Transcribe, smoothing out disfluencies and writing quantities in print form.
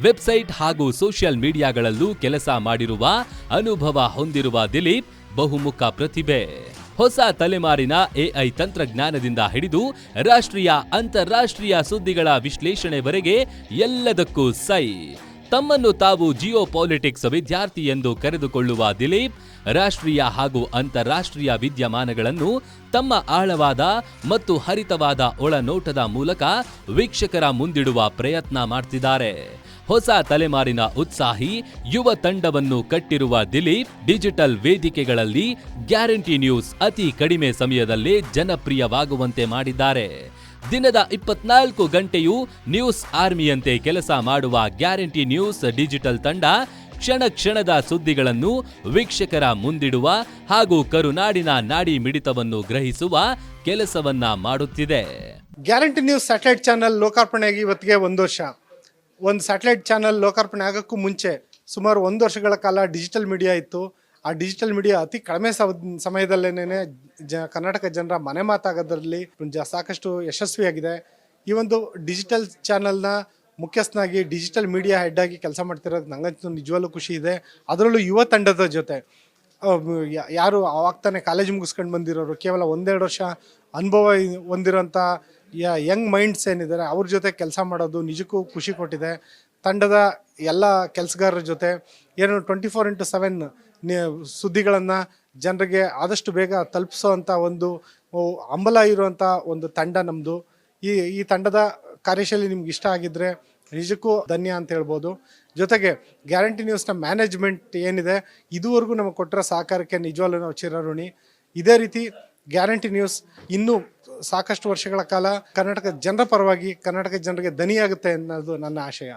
Website ಹಾಗೂ social ಮೀಡಿಯಾಗಳಲ್ಲೂ ಕೆಲಸ ಮಾಡಿರುವ ಅನುಭವ ಹೊಂದಿರುವ ದಿಲೀಪ್ ಬಹುಮುಖ ಪ್ರತಿಭೆ. ಹೊಸ ತಲೆಮಾರಿನ ಎಐ ತಂತ್ರಜ್ಞಾನದಿಂದ ಹಿಡಿದು ರಾಷ್ಟ್ರೀಯ ಅಂತಾರಾಷ್ಟ್ರೀಯ ಸುದ್ದಿಗಳ ವಿಶ್ಲೇಷಣೆವರೆಗೆ ಎಲ್ಲದಕ್ಕೂ ಸೈ. ತಮ್ಮನ್ನು ತಾವು ಜಿಯೋಪಾಲಿಟಿಕ್ಸ್ ವಿದ್ಯಾರ್ಥಿ ಎಂದು ಕರೆದುಕೊಳ್ಳುವ ದಿಲೀಪ್ ರಾಷ್ಟ್ರೀಯ ಹಾಗೂ ಅಂತಾರಾಷ್ಟ್ರೀಯ ವಿದ್ಯಮಾನಗಳನ್ನು ತಮ್ಮ ಆಳವಾದ ಮತ್ತು ಹರಿತವಾದ ಒಳನೋಟದ ಮೂಲಕ ವೀಕ್ಷಕರ ಮುಂದಿಡುವ ಪ್ರಯತ್ನ ಮಾಡ್ತಿದ್ದಾರೆ. ಹೊಸ ತಲೆಮಾರಿನ ಉತ್ಸಾಹಿ ಯುವ ತಂಡವನ್ನು ಕಟ್ಟಿರುವ ದಿಲೀಪ್ ಡಿಜಿಟಲ್ ವೇದಿಕೆಗಳಲ್ಲಿ ಗ್ಯಾರಂಟಿ ನ್ಯೂಸ್ ಅತಿ ಕಡಿಮೆ ಸಮಯದಲ್ಲೇ ಜನಪ್ರಿಯವಾಗುವಂತೆ ಮಾಡಿದ್ದಾರೆ. ದಿನದ 24 ಗಂಟೆಯೂ ನ್ಯೂಸ್ ಆರ್ಮಿಯಂತೆ ಕೆಲಸ ಮಾಡುವ ಗ್ಯಾರಂಟಿ ನ್ಯೂಸ್ ಡಿಜಿಟಲ್ ತಂಡ ಕ್ಷಣ ಕ್ಷಣದ ಸುದ್ದಿಗಳನ್ನು ವೀಕ್ಷಕರ ಮುಂದಿಡುವ ಹಾಗೂ ಕರುನಾಡಿನ ನಾಡಿ ಮಿಡಿತವನ್ನು ಗ್ರಹಿಸುವ ಕೆಲಸವನ್ನ ಮಾಡುತ್ತಿದೆ. ಗ್ಯಾರಂಟಿ ನ್ಯೂಸ್ ಸ್ಯಾಟಲೈಟ್ ಚಾನೆಲ್ ಲೋಕಾರ್ಪಣೆಯಾಗಿ ಇವತ್ತಿಗೆ 1 ವರ್ಷ. ಒಂದು ಸ್ಯಾಟಲೈಟ್ ಚಾನಲ್ ಲೋಕಾರ್ಪಣೆ ಆಗೋಕ್ಕೂ ಮುಂಚೆ ಸುಮಾರು 1 ವರ್ಷಗಳ ಕಾಲ ಡಿಜಿಟಲ್ ಮೀಡಿಯಾ ಇತ್ತು. ಆ ಡಿಜಿಟಲ್ ಮೀಡಿಯಾ ಅತಿ ಕಡಿಮೆ ಸಮಯದಲ್ಲೇನೆ ಕರ್ನಾಟಕ ಜನರ ಮನೆ ಮಾತಾಗೋದ್ರಲ್ಲಿ ಸಾಕಷ್ಟು ಯಶಸ್ವಿಯಾಗಿದೆ. ಈ ಒಂದು ಡಿಜಿಟಲ್ ಚಾನಲ್ನ ಮುಖ್ಯಸ್ಥನಾಗಿ ಡಿಜಿಟಲ್ ಮೀಡಿಯಾ ಹೆಡ್ ಆಗಿ ಕೆಲಸ ಮಾಡ್ತಿರೋದು ನಂಗಂತೂ ನಿಜವಾಗ್ಲೂ ಖುಷಿ ಇದೆ. ಅದರಲ್ಲೂ ಯುವ ತಂಡದ ಜೊತೆ ಯಾರು ಆವಾಗ ತಾನೇ ಕಾಲೇಜ್ ಮುಗಿಸ್ಕೊಂಡು ಬಂದಿರೋರು, ಕೇವಲ 1-2 ವರ್ಷ ಅನುಭವ ಹೊಂದಿರೋಂಥ ಯಂಗ್ ಮೈಂಡ್ಸ್ ಏನಿದ್ದಾರೆ ಅವ್ರ ಜೊತೆ ಕೆಲಸ ಮಾಡೋದು ನಿಜಕ್ಕೂ ಖುಷಿ ಕೊಟ್ಟಿದೆ. ತಂಡದ ಎಲ್ಲ ಕೆಲಸಗಾರರ ಜೊತೆ ಏನು 24x7 ಸುದ್ದಿಗಳನ್ನು ಜನರಿಗೆ ಆದಷ್ಟು ಬೇಗ ತಲುಪಿಸೋವಂಥ ಒಂದು ಹಂಬಲ ಇರುವಂಥ ಒಂದು ತಂಡ ನಮ್ಮದು. ಈ ತಂಡದ ಕಾರ್ಯಶೈಲಿ ನಿಮ್ಗೆ ಇಷ್ಟ ಆಗಿದ್ದರೆ ನಿಜಕ್ಕೂ ಧನ್ಯ ಅಂತ ಹೇಳ್ಬೋದು. ಜೊತೆಗೆ ಗ್ಯಾರಂಟಿ ನ್ಯೂಸ್ನ ಮ್ಯಾನೇಜ್ಮೆಂಟ್ ಏನಿದೆ ಇದುವರೆಗೂ ನಮಗೆ ಕೊಟ್ಟಿರೋ ಸಹಕಾರಕ್ಕೆ ನಿಜವಾಗ್ಲೂ ನಾವು ಚಿರಋಣಿ. ಇದೇ ರೀತಿ ಗ್ಯಾರಂಟಿ ನ್ಯೂಸ್ ಇನ್ನೂ ಸಾಕಷ್ಟು ವರ್ಷಗಳ ಕಾಲ ಕರ್ನಾಟಕ ಜನರ ಪರವಾಗಿ ಕರ್ನಾಟಕ ಜನರಿಗೆ ದನಿಯಾಗುತ್ತೆ ಅನ್ನೋದು ನನ್ನ ಆಶಯ.